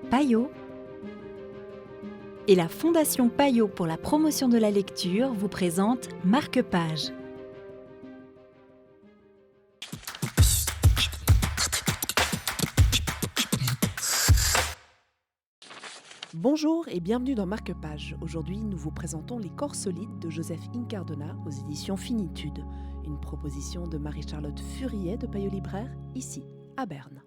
Payot et la Fondation Payot pour la promotion de la lecture vous présente Marque-Page. Bonjour et bienvenue dans Marque-Page. Aujourd'hui, nous vous présentons Les Corps solides de Joseph Incardona aux éditions Finitude. Une proposition de Marie-Charlotte Furiet de Payot Libraire, ici, à Berne.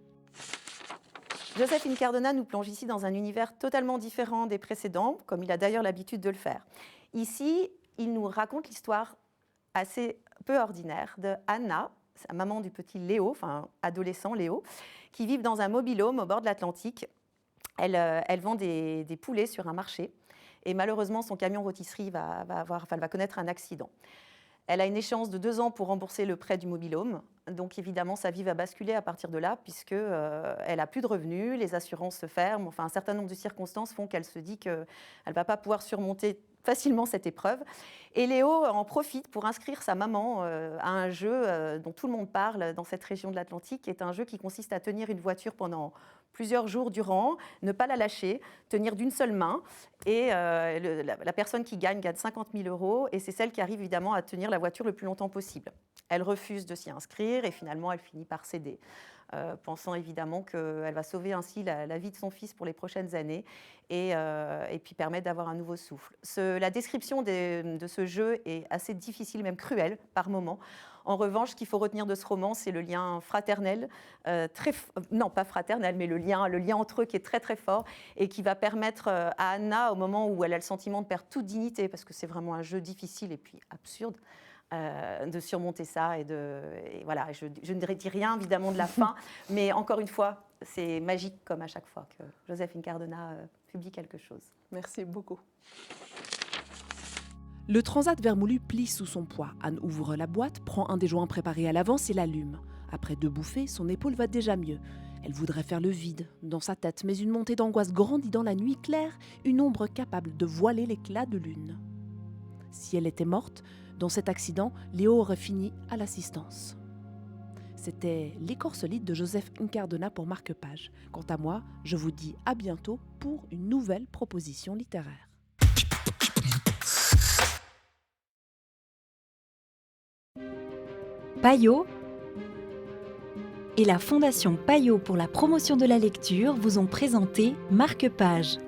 Joseph Incardona nous plonge ici dans un univers totalement différent des précédents, comme il a d'ailleurs l'habitude de le faire. Ici, il nous raconte l'histoire assez peu ordinaire de Anna, sa maman du petit Léo, enfin adolescent Léo, qui vivent dans un mobil-home au bord de l'Atlantique. Elle vend des poulets sur un marché et malheureusement son camion rôtisserie va connaître un accident. Elle a une échéance de 2 ans pour rembourser le prêt du mobil-home. Donc évidemment, sa vie va basculer à partir de là puisqu'elle n'a plus de revenus, les assurances se ferment. Enfin, un certain nombre de circonstances font qu'elle se dit qu'elle ne va pas pouvoir surmonter facilement cette épreuve. Et Léo en profite pour inscrire sa maman à un jeu dont tout le monde parle dans cette région de l'Atlantique, qui est un jeu qui consiste à tenir une voiture pendant plusieurs jours durant, ne pas la lâcher, tenir d'une seule main. Et la personne qui gagne 50 000 € et c'est celle qui arrive évidemment à tenir la voiture le plus longtemps possible. Elle refuse de s'y inscrire et finalement elle finit par céder, pensant évidemment qu'elle va sauver ainsi la vie de son fils pour les prochaines années et puis permettre d'avoir un nouveau souffle. La description de ce jeu est assez difficile, même cruelle par moments. En revanche, ce qu'il faut retenir de ce roman, c'est le lien fraternel, non pas fraternel, mais le lien entre eux qui est très très fort et qui va permettre à Anna, au moment où elle a le sentiment de perdre toute dignité, parce que c'est vraiment un jeu difficile et puis absurde, de surmonter ça. Et voilà, je ne dis rien évidemment de la fin, mais encore une fois, c'est magique comme à chaque fois que Joseph Incardona publie quelque chose. Merci beaucoup. Le transat vermoulu plie sous son poids. Anne ouvre la boîte, prend un des joints préparés à l'avance et l'allume. Après 2 bouffées, son épaule va déjà mieux. Elle voudrait faire le vide dans sa tête, mais une montée d'angoisse grandit dans la nuit claire, une ombre capable de voiler l'éclat de lune. Si elle était morte, dans cet accident, Léo aurait fini à l'assistance. C'était Les Corps solides de Joseph Incardona pour Marque-Page. Quant à moi, je vous dis à bientôt pour une nouvelle proposition littéraire. Payot et la Fondation Payot pour la promotion de la lecture vous ont présenté Marque-Page.